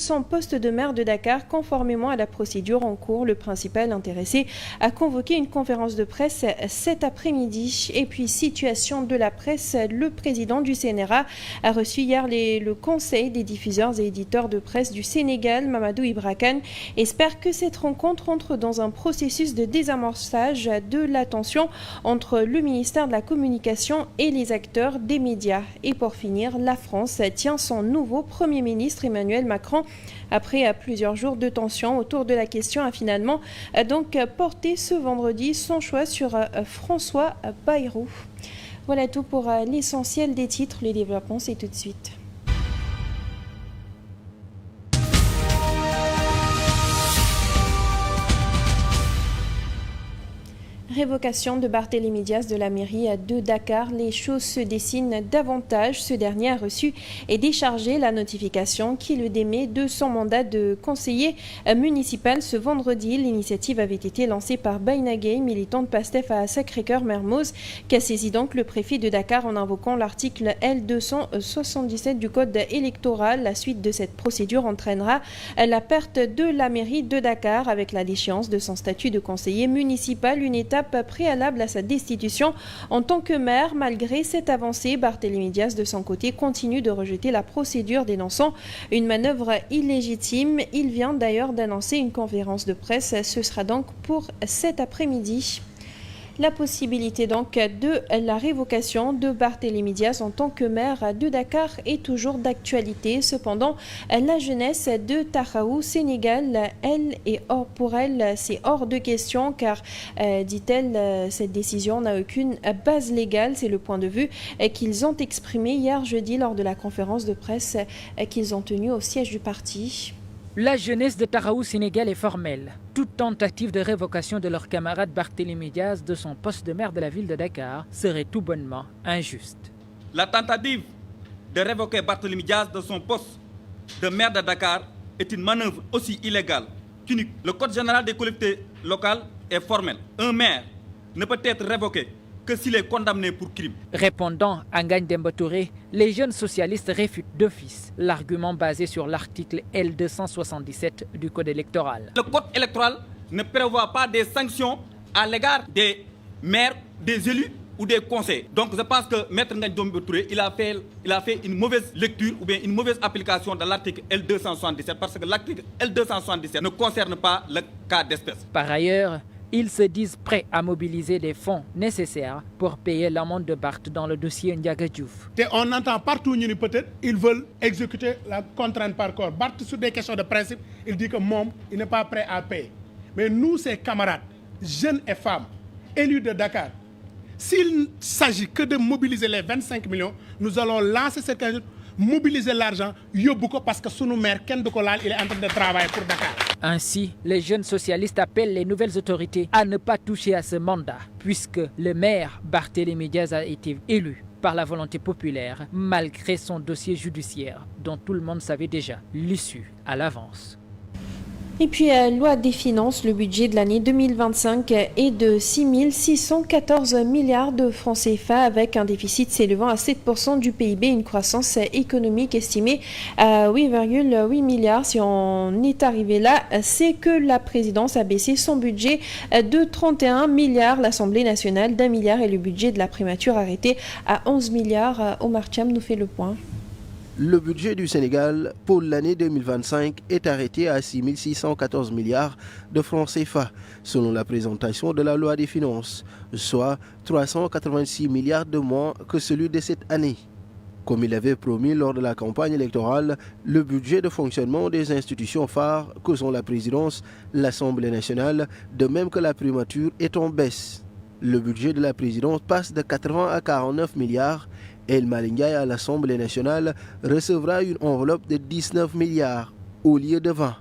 son poste de maire de Dakar conformément à la procédure en cours. Le principal intéressé a convoqué une conférence de presse cet après-midi. Et puis, situation de la presse, le président du CNRA a reçu hier le conseil des diffuseurs et éditeurs de presse du Sénégal. Mamadou Ibra Kane espère que cette rencontre entre dans un processus de désamorçage de la tension entre le ministère de la Communication et les acteurs des médias. Et pour finir, la France tient son nouveau Premier ministre Emmanuel Macron. Après plusieurs jours de tension autour de la question, a finalement donc porté ce vendredi son choix sur François Bayrou. Voilà tout pour l'essentiel des titres. Les développements, c'est tout de suite. Révocation de Barthélémy Dias de la mairie de Dakar. Les choses se dessinent davantage. Ce dernier a reçu et déchargé la notification qui le démet de son mandat de conseiller municipal ce vendredi. L'initiative avait été lancée par Baina Gay, militant de PASTEF à Sacré-Cœur-Mermoz, qui a saisi donc le préfet de Dakar en invoquant l'article L277 du code électoral. La suite de cette procédure entraînera la perte de la mairie de Dakar avec la déchéance de son statut de conseiller municipal, une étape préalable à sa destitution en tant que maire. Malgré cette avancée, Barthélémy Dias, de son côté, continue de rejeter la procédure, dénonçant une manœuvre illégitime. Il vient d'ailleurs d'annoncer une conférence de presse. Ce sera donc pour cet après-midi. La possibilité donc de la révocation de Barthélémy Dias en tant que maire de Dakar est toujours d'actualité. Cependant, la jeunesse de Tahaou, Sénégal, pour elle, c'est hors de question car, dit-elle, cette décision n'a aucune base légale. C'est le point de vue qu'ils ont exprimé hier jeudi lors de la conférence de presse qu'ils ont tenue au siège du parti. La jeunesse de Tahaou, Sénégal est formelle. Toute tentative de révocation de leur camarade Barthélémy Dias de son poste de maire de la ville de Dakar serait tout bonnement injuste. La tentative de révoquer Barthélémy Dias de son poste de maire de Dakar est une manœuvre aussi illégale qu'unique. Le code général des collectivités locales est formel. Un maire ne peut être révoqué que s'il est condamné pour crime. Répondant à Ngagne Demba Touré, les jeunes socialistes réfutent d'office l'argument basé sur l'article L277 du Code électoral. Le Code électoral ne prévoit pas des sanctions à l'égard des maires, des élus ou des conseils. Donc je pense que Maître Ngagne Demba Touré, il a fait une mauvaise lecture ou bien une mauvaise application de l'article L277 parce que l'article L277 ne concerne pas le cas d'espèce. Par ailleurs, ils se disent prêts à mobiliser les fonds nécessaires pour payer l'amende de Barth dans le dossier Ndiaga Diouf. On entend partout peut-être ils veulent exécuter la contrainte par corps. Barth, sur des questions de principe, il dit que il n'est pas prêt à payer. Mais nous, ses camarades, jeunes et femmes, élus de Dakar, s'il ne s'agit que de mobiliser les 25 millions, nous allons lancer cette candidature, mobiliser l'argent, parce que sous nos maires, Ken Dokolal, il est en train de travailler pour Dakar. Ainsi, les jeunes socialistes appellent les nouvelles autorités à ne pas toucher à ce mandat, puisque le maire Barthélémy Dias a été élu par la volonté populaire, malgré son dossier judiciaire, dont tout le monde savait déjà l'issue à l'avance. Et puis, loi des finances, le budget de l'année 2025 est de 6 614 milliards de francs CFA avec un déficit s'élevant à 7% du PIB, une croissance économique estimée à 8,8 milliards. Si on est arrivé là, c'est que la présidence a baissé son budget de 31 milliards, l'Assemblée nationale d'1 milliard et le budget de la primature arrêté à 11 milliards. Omar Cham nous fait le point. Le budget du Sénégal pour l'année 2025 est arrêté à 6 614 milliards de francs CFA, selon la présentation de la loi des finances, soit 386 milliards de moins que celui de cette année. Comme il avait promis lors de la campagne électorale, le budget de fonctionnement des institutions phares que sont la présidence, l'Assemblée nationale, de même que la primature, est en baisse. Le budget de la présidence passe de 80 à 49 milliards. El Malick à l'Assemblée nationale recevra une enveloppe de 19 milliards au lieu de 20.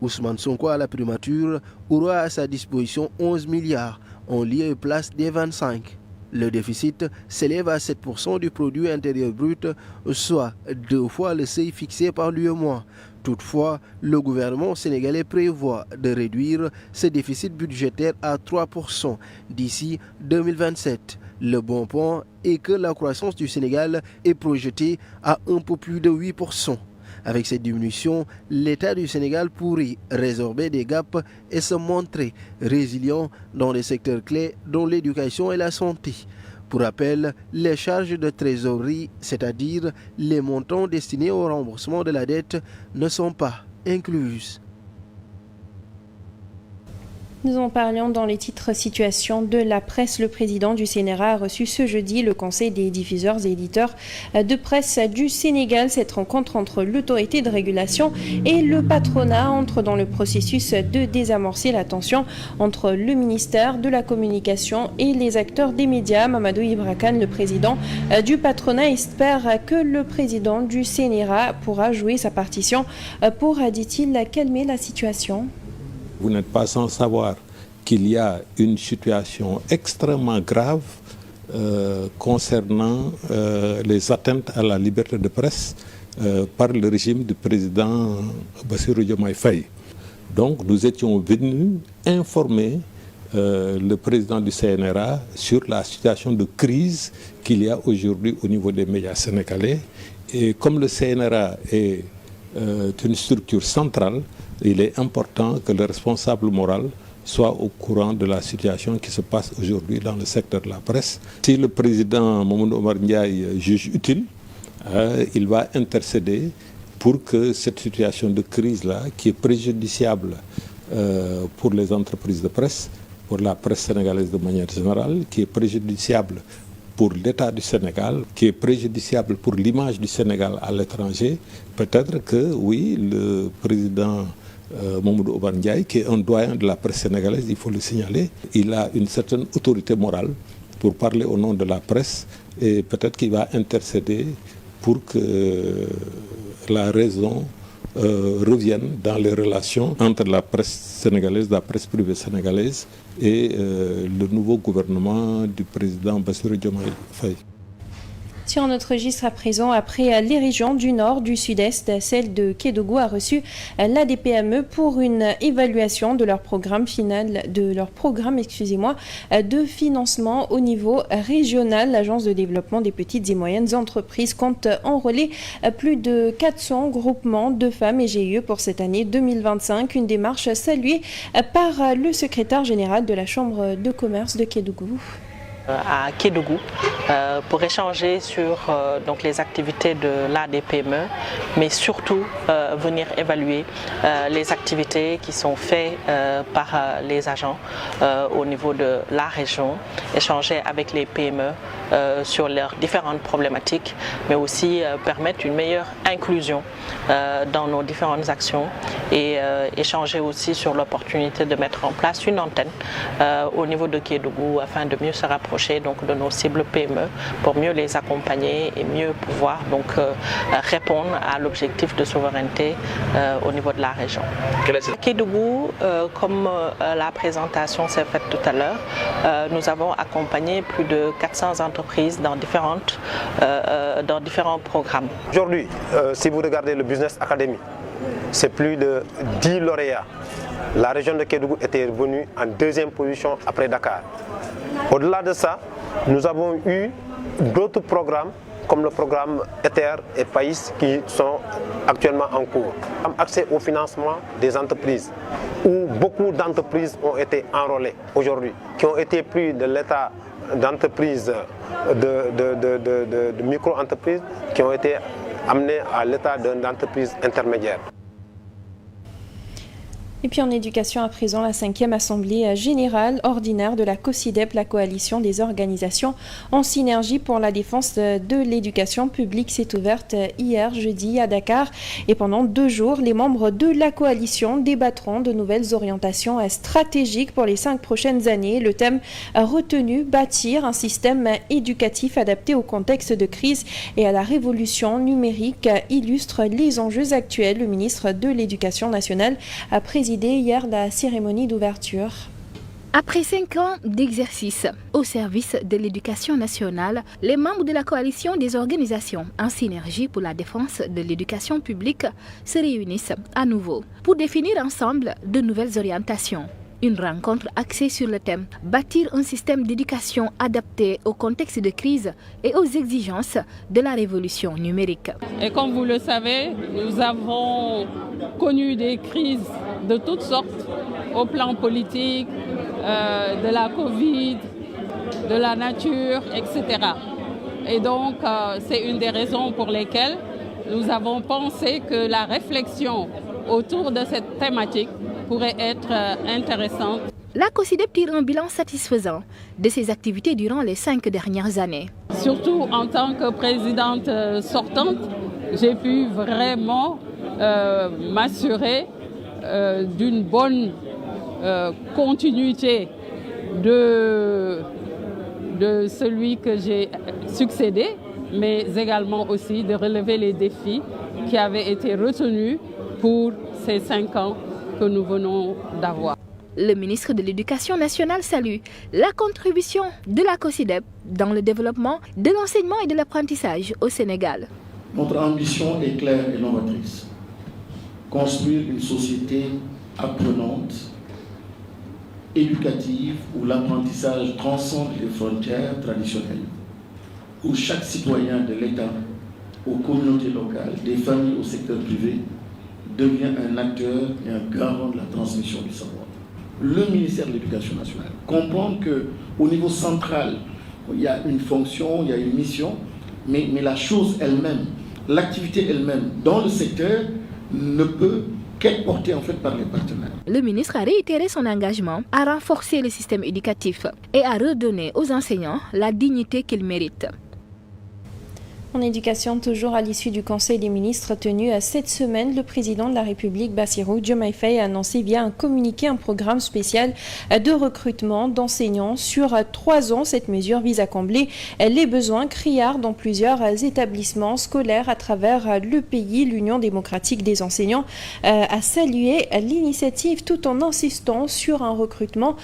Ousmane Sonko à la primature aura à sa disposition 11 milliards en lieu et place des 25. Le déficit s'élève à 7% du produit intérieur brut, soit 2 fois le seuil fixé par l'UEMOA. Toutefois, le gouvernement sénégalais prévoit de réduire ce déficit budgétaire à 3% d'ici 2027. Le bon point est que la croissance du Sénégal est projetée à un peu plus de 8%. Avec cette diminution, l'État du Sénégal pourrait résorber des gaps et se montrer résilient dans les secteurs clés dont l'éducation et la santé. Pour rappel, les charges de trésorerie, c'est-à-dire les montants destinés au remboursement de la dette, ne sont pas incluses. Nous en parlions dans les titres situation de la presse. Le président du CNRA a reçu ce jeudi le Conseil des diffuseurs et éditeurs de presse du Sénégal. Cette rencontre entre l'autorité de régulation et le patronat entre dans le processus de désamorcer la tension entre le ministère de la Communication et les acteurs des médias. Mamadou Ibra Kane, le président du patronat, espère que le président du CNRA pourra jouer sa partition pour, dit-il, calmer la situation. Vous n'êtes pas sans savoir qu'il y a une situation extrêmement grave concernant les atteintes à la liberté de presse par le régime du président Bassirou Diomaye Faye. Donc nous étions venus informer le président du CNRA sur la situation de crise qu'il y a aujourd'hui au niveau des médias sénégalais. Et comme le CNRA est une structure centrale, il est important que le responsable moral soit au courant de la situation qui se passe aujourd'hui dans le secteur de la presse. Si le président Mamadou Oumar Ndiaye juge utile, il va intercéder pour que cette situation de crise-là, qui est préjudiciable pour les entreprises de presse, pour la presse sénégalaise de manière générale, qui est préjudiciable pour l'État du Sénégal, qui est préjudiciable pour l'image du Sénégal à l'étranger, peut-être que oui, le président Mamadou Oumar Ndiaye, qui est un doyen de la presse sénégalaise, il faut le signaler, il a une certaine autorité morale pour parler au nom de la presse et peut-être qu'il va intercéder pour que la raison revienne dans les relations entre la presse sénégalaise, la presse privée sénégalaise et le nouveau gouvernement du président Bassirou Diomaye Faye. Sur notre registre à présent, après les régions du nord, du sud-est, celle de Kédougou a reçu l'ADPME pour une évaluation de leur programme de financement au niveau régional. L'Agence de développement des petites et moyennes entreprises compte enrôler plus de 400 groupements de femmes et GIE pour cette année 2025. Une démarche saluée par le secrétaire général de la Chambre de commerce de Kédougou. À Kédougou pour échanger sur donc les activités de l'ADPME, mais surtout venir évaluer les activités qui sont faites par les agents au niveau de la région, échanger avec les PME sur leurs différentes problématiques, mais aussi permettre une meilleure inclusion dans nos différentes actions et échanger aussi sur l'opportunité de mettre en place une antenne au niveau de Kédougou afin de mieux se rapprocher donc de nos cibles PME pour mieux les accompagner et mieux pouvoir donc répondre à l'objectif de souveraineté au niveau de la région. Kédougou, comme la présentation s'est faite tout à l'heure, nous avons accompagné plus de 400 entreprises dans différents programmes. Aujourd'hui, si vous regardez le Business Academy, c'est plus de 10 lauréats. La région de Kédougou était revenue en deuxième position après Dakar. Au-delà de ça, nous avons eu d'autres programmes comme le programme ETHER et PAIS qui sont actuellement en cours. Accès au financement des entreprises où beaucoup d'entreprises ont été enrôlées aujourd'hui, qui ont été pris de l'état d'entreprise, de micro-entreprises, qui ont été amenées à l'état d'entreprise intermédiaire. Et puis en éducation à présent, la 5e Assemblée générale ordinaire de la COSIDEP, la coalition des organisations en synergie pour la défense de l'éducation publique, s'est ouverte hier jeudi à Dakar. Et pendant 2 jours, les membres de la coalition débattront de nouvelles orientations stratégiques pour les 5 prochaines années. Le thème retenu, bâtir un système éducatif adapté au contexte de crise et à la révolution numérique, illustre les enjeux actuels. Le ministre de l'Éducation nationale a présidé hier la cérémonie d'ouverture. Après 5 ans d'exercice au service de l'éducation nationale, les membres de la coalition des organisations en synergie pour la défense de l'éducation publique se réunissent à nouveau pour définir ensemble de nouvelles orientations. Une rencontre axée sur le thème « Bâtir un système d'éducation adapté au contexte de crise et aux exigences de la révolution numérique ». Et comme vous le savez, nous avons connu des crises de toutes sortes au plan politique, de la Covid, de la nature, etc. Et donc, c'est une des raisons pour lesquelles nous avons pensé que la réflexion autour de cette thématique pourrait être intéressante. La COSYDEP tire un bilan satisfaisant de ses activités durant les 5 dernières années. Surtout en tant que présidente sortante, j'ai pu vraiment m'assurer d'une bonne continuité de celui que j'ai succédé, mais également aussi de relever les défis qui avaient été retenus pour ces 5 ans que nous venons d'avoir. Le ministre de l'Éducation nationale salue la contribution de la COSYDEP dans le développement de l'enseignement et de l'apprentissage au Sénégal. Notre ambition est claire et novatrice. Construire une société apprenante, éducative, où l'apprentissage transcende les frontières traditionnelles, où chaque citoyen de l'État, aux communautés locales, des familles au secteur privé, devient un acteur et un garant de la transmission du savoir. Le ministère de l'Éducation nationale comprend qu'au niveau central, il y a une fonction, il y a une mission, mais la chose elle-même, l'activité elle-même dans le secteur ne peut qu'être portée en fait par les partenaires. Le ministre a réitéré son engagement à renforcer le système éducatif et à redonner aux enseignants la dignité qu'ils méritent. En éducation, toujours à l'issue du Conseil des ministres tenu cette semaine, le président de la République, Bassirou Diomaye Faye, a annoncé via un communiqué un programme spécial de recrutement d'enseignants sur 3 ans. Cette mesure vise à combler les besoins criards dans plusieurs établissements scolaires à travers le pays. L'Union démocratique des enseignants a salué l'initiative tout en insistant sur un recrutement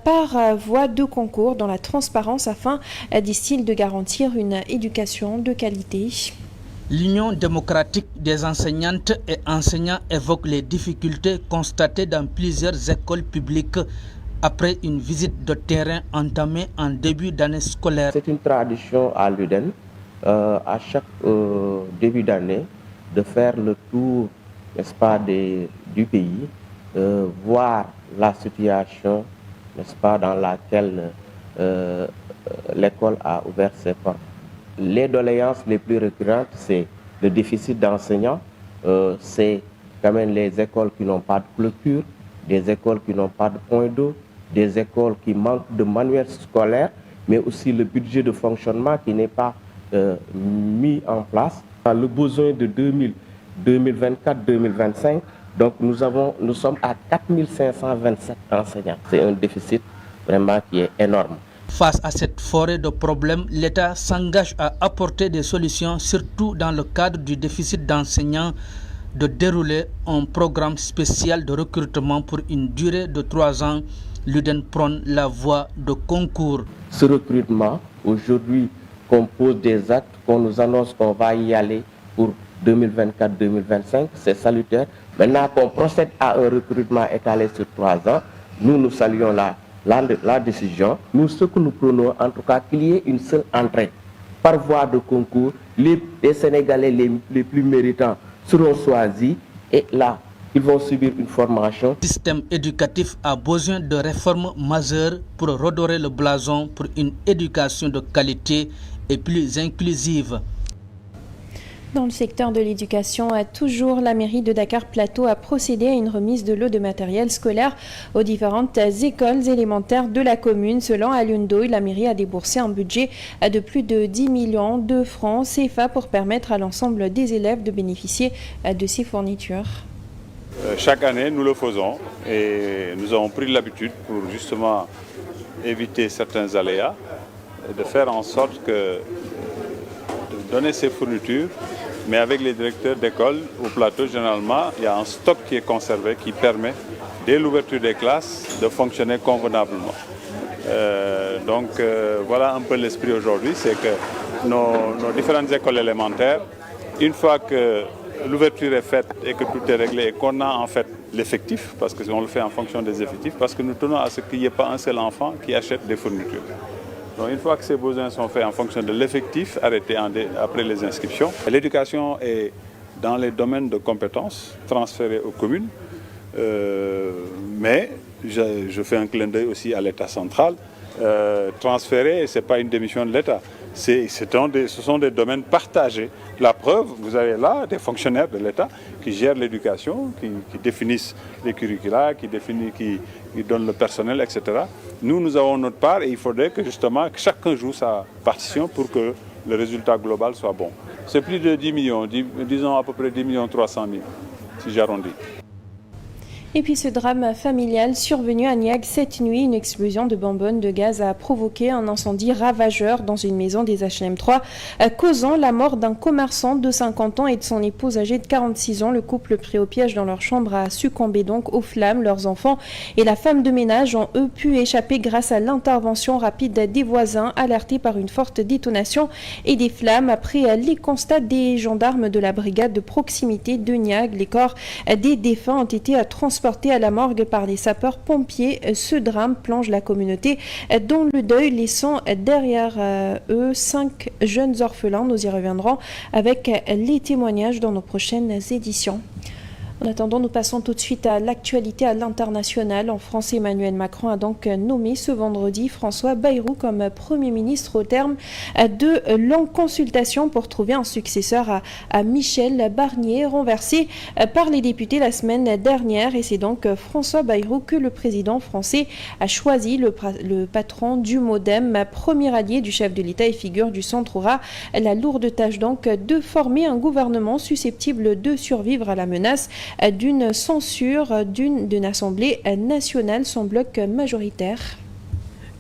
par voie de concours dans la transparence afin, disent-ils, de garantir une éducation de qualité. L'Union démocratique des enseignantes et enseignants évoque les difficultés constatées dans plusieurs écoles publiques après une visite de terrain entamée en début d'année scolaire. C'est une tradition à l'UDEN, à chaque début d'année, de faire le tour, n'est-ce pas, du pays, voir la situation, n'est-ce pas, dans laquelle l'école a ouvert ses portes. Les doléances les plus récurrentes, c'est le déficit d'enseignants, c'est quand même les écoles qui n'ont pas de clôture, des écoles qui n'ont pas de point d'eau, des écoles qui manquent de manuels scolaires, mais aussi le budget de fonctionnement qui n'est pas mis en place. Le besoin de 2024-2025, donc nous sommes à 4527 enseignants. C'est un déficit vraiment qui est énorme. Face à cette forêt de problèmes, l'État s'engage à apporter des solutions, surtout dans le cadre du déficit d'enseignants, de dérouler un programme spécial de recrutement pour une durée de 3 ans. L'UDEN prône la voie de concours. Ce recrutement, aujourd'hui, compose des actes qu'on nous annonce qu'on va y aller pour 2024-2025. C'est salutaire. Maintenant qu'on procède à un recrutement étalé sur 3 ans, nous saluons la décision. Nous, ce que nous prônons, en tout cas, qu'il y ait une seule entrée par voie de concours. Les Sénégalais les plus méritants seront choisis et là, ils vont subir une formation. Le système éducatif a besoin de réformes majeures pour redorer le blason pour une éducation de qualité et plus inclusive. Dans le secteur de l'éducation, toujours la mairie de Dakar-Plateau a procédé à une remise de lots de matériel scolaire aux différentes écoles élémentaires de la commune. Selon Alioune Ndoye, la mairie a déboursé un budget de plus de 10 millions de francs CFA pour permettre à l'ensemble des élèves de bénéficier de ces fournitures. Chaque année, nous le faisons et nous avons pris l'habitude pour justement éviter certains aléas, de faire en sorte de donner ces fournitures. Mais avec les directeurs d'école au plateau, généralement, il y a un stock qui est conservé qui permet, dès l'ouverture des classes, de fonctionner convenablement. Voilà un peu l'esprit aujourd'hui, c'est que nos différentes écoles élémentaires, une fois que l'ouverture est faite et que tout est réglé et qu'on a en fait l'effectif, parce qu'on le fait en fonction des effectifs, parce que nous tenons à ce qu'il n'y ait pas un seul enfant qui achète des fournitures. Donc une fois que ces besoins sont faits en fonction de l'effectif, arrêté après les inscriptions, l'éducation est dans les domaines de compétences transférés aux communes, mais je fais un clin d'œil aussi à l'État central. Transféré, ce n'est pas une démission de l'État. Ce sont des domaines partagés. La preuve, vous avez là des fonctionnaires de l'État qui gèrent l'éducation, qui définissent les curricula, qui donnent le personnel, etc. Nous avons notre part et il faudrait que justement que chacun joue sa partition pour que le résultat global soit bon. C'est plus de 10 millions, disons à peu près 10 300 000, si j'arrondis. Et puis ce drame familial survenu à Niague cette nuit, une explosion de bonbonnes de gaz a provoqué un incendie ravageur dans une maison des HLM 3, causant la mort d'un commerçant de 50 ans et de son épouse âgée de 46 ans. Le couple pris au piège dans leur chambre a succombé donc aux flammes. Leurs enfants et la femme de ménage ont eux pu échapper grâce à l'intervention rapide des voisins alertés par une forte détonation et des flammes. Après les constats des gendarmes de la brigade de proximité de Niague, les corps des défunts ont été transportés à la morgue par les sapeurs-pompiers. Ce drame plonge la communauté dans le deuil, laissant derrière eux 5 jeunes orphelins. Nous y reviendrons avec les témoignages dans nos prochaines éditions. En attendant, nous passons tout de suite à l'actualité à l'international. En France, Emmanuel Macron a donc nommé ce vendredi François Bayrou comme Premier ministre au terme de longues consultations pour trouver un successeur à Michel Barnier, renversé par les députés la semaine dernière. Et c'est donc François Bayrou que le président français a choisi, le patron du MoDem, premier allié du chef de l'État et figure du centre, aura la lourde tâche donc de former un gouvernement susceptible de survivre à la menace d'une censure d'une assemblée nationale, son bloc majoritaire.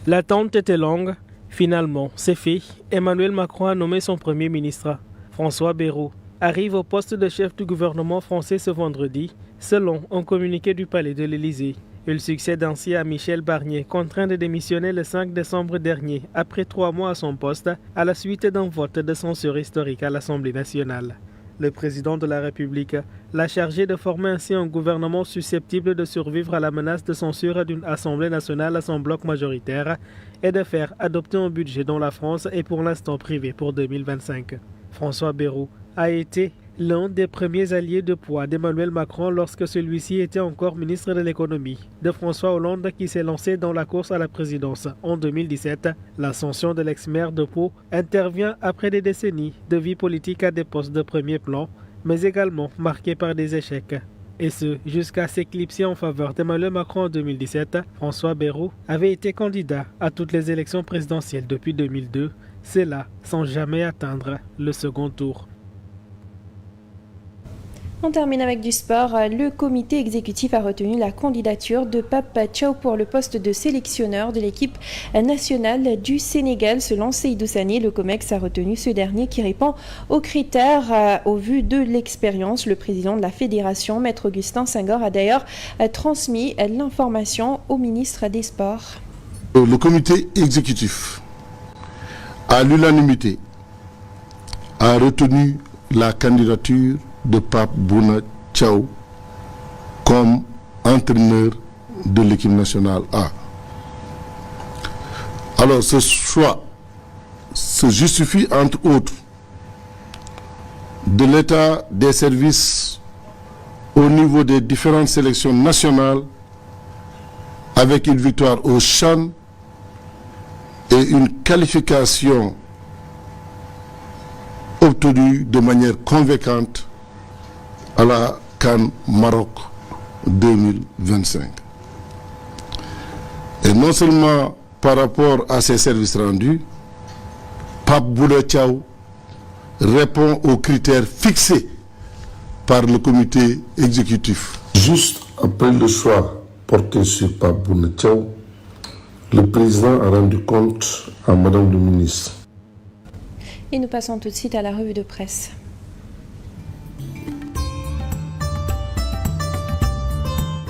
L'attente était longue. Finalement, c'est fait. Emmanuel Macron a nommé son premier ministre. François Bayrou arrive au poste de chef du gouvernement français ce vendredi, selon un communiqué du palais de l'Élysée. Il succède ainsi à Michel Barnier, contraint de démissionner le 5 décembre dernier, après 3 mois à son poste, à la suite d'un vote de censure historique à l'Assemblée nationale. Le président de la République l'a chargé de former ainsi un gouvernement susceptible de survivre à la menace de censure d'une Assemblée nationale à son bloc majoritaire et de faire adopter un budget dont la France est pour l'instant privée pour 2025. François Bayrou a été l'un des premiers alliés de poids d'Emmanuel Macron lorsque celui-ci était encore ministre de l'économie, de François Hollande qui s'est lancé dans la course à la présidence en 2017. L'ascension de l'ex-maire de Pau intervient après des décennies de vie politique à des postes de premier plan, mais également marquée par des échecs. Et ce, jusqu'à s'éclipser en faveur d'Emmanuel Macron en 2017, François Bayrou avait été candidat à toutes les élections présidentielles depuis 2002, c'est là sans jamais atteindre le second tour. On termine avec du sport. Le comité exécutif a retenu la candidature de Pape Thiaw pour le poste de sélectionneur de l'équipe nationale du Sénégal. Selon Seydou Sané, le COMEX a retenu ce dernier qui répond aux critères au vu de l'expérience. Le président de la fédération, Maître Augustin Senghor, a d'ailleurs transmis l'information au ministre des Sports. Le comité exécutif, à l'unanimité, a retenu la candidature de Pape Bouna Thiaw comme entraîneur de l'équipe nationale A. Alors ce choix se justifie entre autres de l'état des services au niveau des différentes sélections nationales avec une victoire au CHAN et une qualification obtenue de manière convaincante à la CAN Maroc 2025. Et non seulement par rapport à ces services rendus, Pape Bouna Thiaw répond aux critères fixés par le comité exécutif. Juste après le choix porté sur Pape Bouna Thiaw, le président a rendu compte à Madame le ministre. Et nous passons tout de suite à la revue de presse.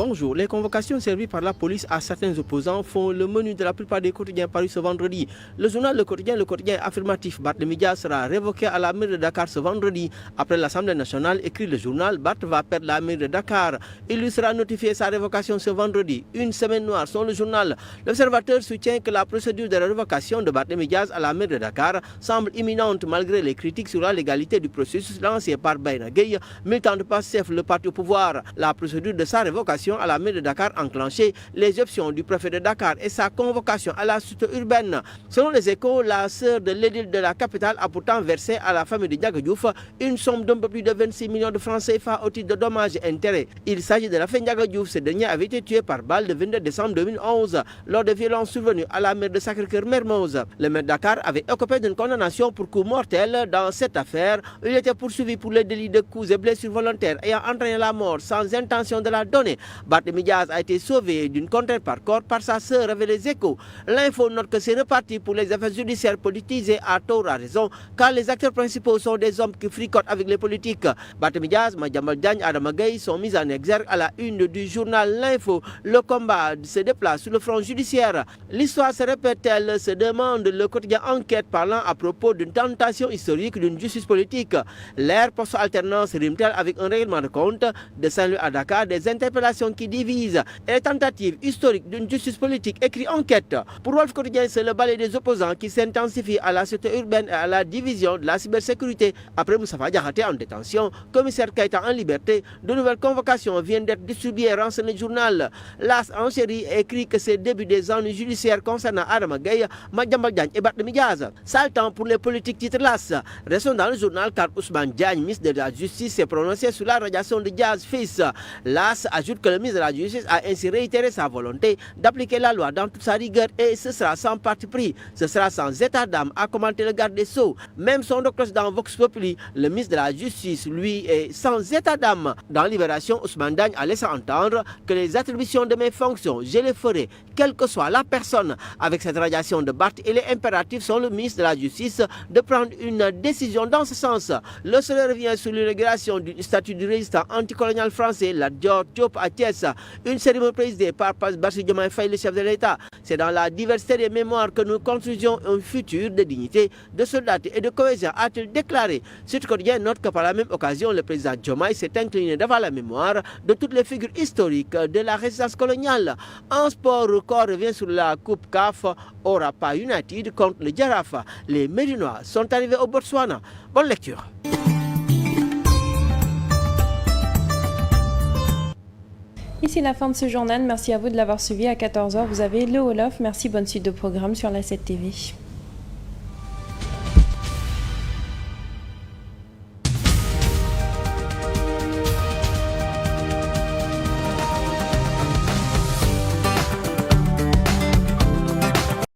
100 jours, les convocations servies par la police à certains opposants font le menu de la plupart des quotidiens parus ce vendredi. Le journal Le Quotidien affirmatif, Barthélémy Dias sera révoqué à la mairie de Dakar ce vendredi. Après l'Assemblée nationale, écrit le journal, Barth va perdre la mairie de Dakar. Il lui sera notifié sa révocation ce vendredi. Une semaine noire, selon le journal. L'Observateur soutient que la procédure de la révocation de Barthélémy Dias à la mairie de Dakar semble imminente malgré les critiques sur la légalité du processus lancé par Bayna Gueye, militant de PASTEF, le parti au pouvoir. La procédure de sa révocation à la mairie de Dakar enclenchée, les options du préfet de Dakar et sa convocation à la cité urbaine. Selon les Échos, la sœur de l'édile de la capitale a pourtant versé à la famille de Ndiaga Diouf une somme d'un peu plus de 26 millions de francs CFA au titre de dommages et intérêts. Il s'agit de la fille Ndiaga Diouf. Ce dernier avait été tué par balle le 22 décembre 2011 lors de violences survenues à la mairie de Sacré-Cœur-Mermoz. Le maire de Dakar avait écopé d'une condamnation pour coup mortel. Dans cette affaire, il était poursuivi pour le délit de coups et blessures volontaires ayant entraîné la mort sans intention de la donner. Barthélémy Dias a été sauvé d'une contrainte par corps par sa sœur, avec les Échos. L'info note que c'est reparti pour les affaires judiciaires politisées à tort, à raison, car les acteurs principaux sont des hommes qui fricotent avec les politiques. Barthélémy Dias, Madiambal Diagne, Adama Gaye sont mis en exergue à la une du journal L'Info. Le combat se déplace sur le front judiciaire. L'histoire se répète-t-elle, se demande le quotidien Enquête, parlant à propos d'une tentation historique d'une justice politique. L'ère post-alternance rime-t-elle avec un règlement de compte? De Saint-Louis à Dakar, des interpellations qui divisent et les tentatives historiques d'une justice politique, écrit Enquête. Pour Wolf Quotidien, c'est le balai des opposants qui s'intensifie à la cité urbaine et à la division de la cybersécurité. Après Moustapha Diakhaté en détention, commissaire Keïta en liberté, de nouvelles convocations viennent d'être distribuées, renseigné le journal. L'As en série écrit que c'est le début des ennuis judiciaires concernant Adama Gaye, Madiambal Diagne et Barthélémy Dias. Sale temps pour les politiques, titre L'As. Restons dans le journal car Ousmane Diagne, ministre de la Justice, s'est prononcé sur la radiation de Diaz fils. L'As ajoute que le ministre de la Justice a ainsi réitéré sa volonté d'appliquer la loi dans toute sa rigueur et ce sera sans parti pris, ce sera sans état d'âme, a commenté le garde des Sceaux. Même son docteur dans Vox Populi, le ministre de la Justice, lui, est sans état d'âme. Dans Libération, Ousmane Diagne a laissé entendre que les attributions de mes fonctions, je les ferai, quelle que soit la personne. Avec cette radiation de Barth, il est impératif, selon le ministre de la Justice, de prendre une décision dans ce sens. Le Soleil revient sur l'inauguration d'une statue du résistant anticolonial français, la Dior Diop à Thiès, une cérémonie présidée par Bassirou Diomaye Faye, le chef de l'État. C'est dans la diversité des mémoires que nous construisons un futur de dignité, de solidarité et de cohésion, a-t-il déclaré. Sud Quotidien note que par la même occasion, le président Diomaye s'est incliné devant la mémoire de toutes les figures historiques de la résistance coloniale. En sport, record revient sur la Coupe CAF Orapa United contre le Jaraaf. Les Médinois sont arrivés au Botswana. Bonne lecture. Ici la fin de ce journal. Merci à vous de l'avoir suivi. À 14h, vous avez le Wolof. Merci, bonne suite de programme sur la 7 TV.